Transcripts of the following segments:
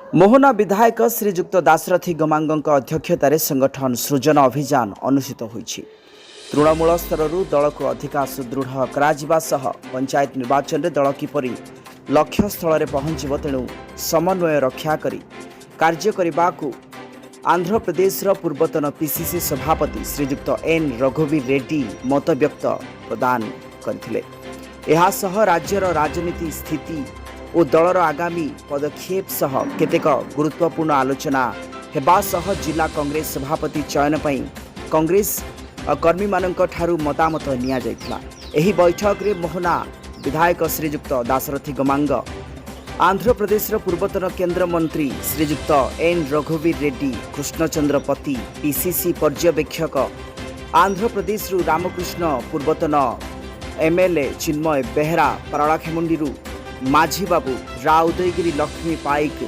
मोहना विधायक श्रीजुक्त दाशरथी गमांग अध्यक्षतार संगठन सृजन अभियान अनुष्ठित होईछि। तृणमूल स्तर दल को अधिक सुदृढ़ करा पंचायत निर्वाचन में दल किपरि लक्ष्य स्थल में पहुंच तेणु समन्वय रक्षा करी कार्य करने को आंध्र प्रदेश पूर्वतन पीसीसी सभापति श्रीजुक्त एन रघुवीर रेड्डी मत व्यक्त प्रदान करथिले। एहा सह राज्यर राजनीति स्थिति और दलर आगामी पदक्षेप सह केतेक गुरुत्वपूर्ण आलोचना हेबा सह जिला कांग्रेस सभापति चयन पई कांग्रेस कर्मी मानक ठारू मतामत निया जायथिला। एही बैठक रे मोहना विधायक श्रीजुक्त दाशरथी गमांग, आंध्र प्रदेश पूर्वतन केंद्र मंत्री श्रीजुक्त एन रघुवीर रेड्डी, कृष्णचंद्र पति पीसीसी पर्यवेक्षक आंध्र प्रदेश रामकृष्ण, पूर्वतन एमएलए चिन्मय बेहरा, पारଳାଖେମୁଣ୍ଡି माझी बाबू, राउदयगिरी लक्ष्मी पाइक,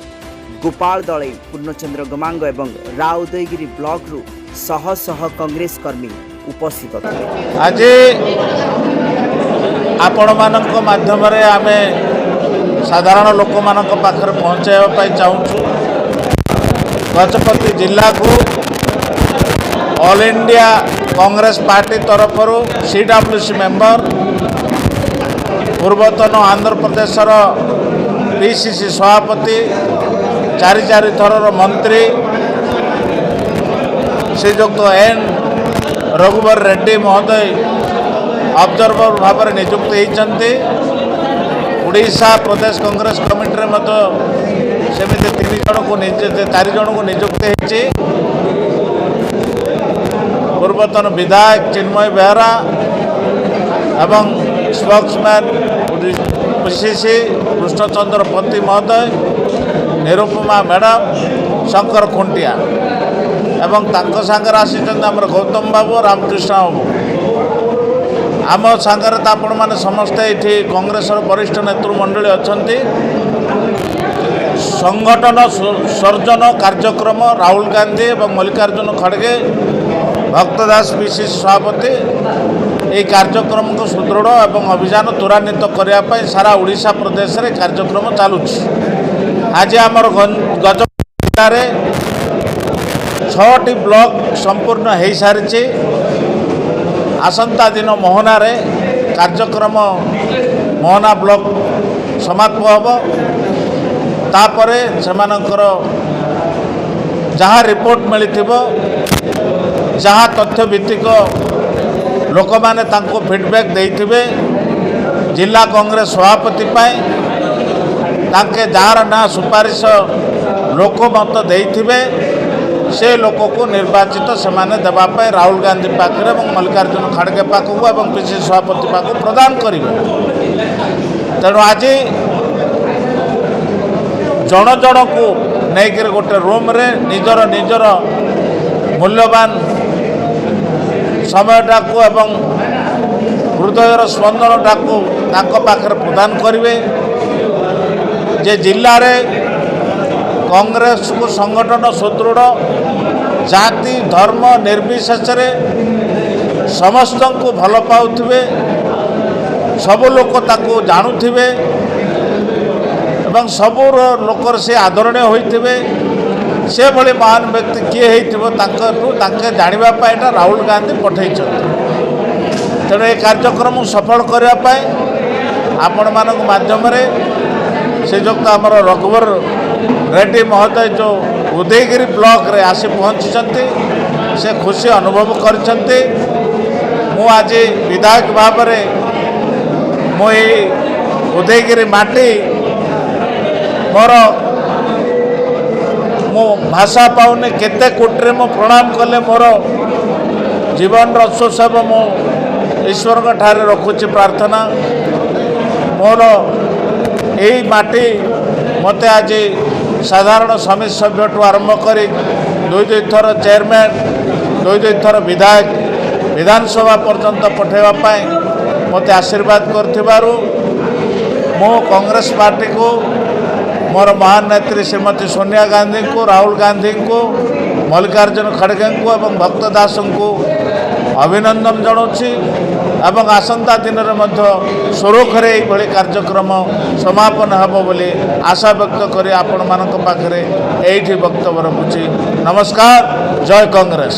गोपाल दले, पूर्णचंद्र गमांग एवं राउदयगिरी ब्लॉक रु शह शह कांग्रेस कर्मी उपस्थित थे। आज आपण मानक माध्यम रे आमे साधारण लोक मानक पाखर पहुंचाइबा पई चाहूछु। गजपति जिला को ऑल इंडिया कांग्रेस पार्टी तरफ सीडब्ल्यूसी मेंबर, पूर्वतन आंध्र प्रदेश पीसीसी सभापति, चारि थर मंत्री श्रीजुक्त एन रघुवीर रेड्डी महोदय ऑब्जर्वर भाव में नियुक्त होती। उड़ीसा प्रदेश कांग्रेस कमिटी में सेमती 4 जन को नियुक्त होती। पूर्वतन विधायक चिन्मय बेहरा एवं स्पोक्समैन पीसीसी कृष्णचंद्र पति महोदय, निरुपमा मैडम, शंकर खुंटिया एवं तांको सांगर आसीचंद हमर गौतम बाबू, रामकृष्ण बाबू। आम सांगर तो आपण मैंने समस्ते ये कांग्रेस वरिष्ठ नेतृमंडली अच्छा। संगठन सर्जन कार्यक्रम राहुल गांधी और मल्लिकार्जुन खड़गे, भक्तदास पीसीसी सभापति ये कार्यक्रम को सुदृढ़ एवं अभियान त्वरान्वित करने सारा उड़ीसा प्रदेश में कार्यक्रम चलुछि। आज आमर गजपति जिले में 6टी ब्लॉक संपूर्ण हो सारी। आसंता दिन मोहना रे कार्यक्रम मोहना ब्लॉक समाप्त होब। तापरे सेमानंकर जहाँ रिपोर्ट मिली जहाँ तथ्य भित्तिक लोक माने तांको फीडबैक देइथिबे, जिला कांग्रेस सभापति पाए तांके जार ना सुपारिश लोक मत देइथिबे, से लोक को निर्वाचित सेमाने देबा पाए राहुल गांधी पाखरे और मल्लिकार्जुन खड़गे पाखु और पीसीसी सभापति पाखु प्रदान करिवे। तेणु आज जन जन को नहीं गोटे रूम रे निजर निजर मूल्यवान समयटा को एवं हृदयर स्पंदनटा को पाखर प्रदान करेंगे। जे जिले में कांग्रेस को संगठन सुदृढ़, जाति धर्म निर्विशेष समस्त को भल पाउथिबे, सबु लोक ताको जानुथिबे एवं सबु लोकर से आदरणीय होइथिबे। से भली महान व्यक्ति किए होते जानापी राहुल गांधी पठे। तेणु ये कार्यक्रम सफल करने आपण मान माध्यम श्रीजुक्त आमर रघुवीर रेड्डी महोदय जो उदयगिरी ब्लॉक रे आसी पहुँची से खुशी अनुभव करछन्ते। मु आज विधायक भाव में मु उदयगिरी माटी मोर मो भाषा पाऊनी केते कोट्रे मो प्रणाम कले मोर जीवन अफसोस हे। मो ईश्वर ठारे रखुची प्रार्थना मोर यही माटी मते आज साधारण समिति सभ्य ठू आरंभ कर 2 थर चेयरमैन, 2 थर विधायक विधानसभा पर्यंत पठेवाई मते आशीर्वाद करथिबारु मो कांग्रेस पार्टी को, मोर महान नेत्री श्रीमती सोनिया गांधी को, राहुल गांधी को, मल्लिकार्जुन खड़गे को एवं भक्तदास को ଅଭିନନ୍ଦନ ଜଣାଉଛି ଏବଂ ଆସନ୍ତା ଦିନରେ ମଧ୍ୟ ସୁରୁଖୁରୁରେ ଏଇଭଳି କାର୍ଯ୍ୟକ୍ରମ ସମାପନ ହେବ ବୋଲି ଆଶା ବ୍ୟକ୍ତ କରି ଆପଣମାନଙ୍କ ପାଖରେ ଏଇଠି ବକ୍ତବ୍ୟ ରଖୁଛି। ନମସ୍କାର, ଜୟ କଂଗ୍ରେସ।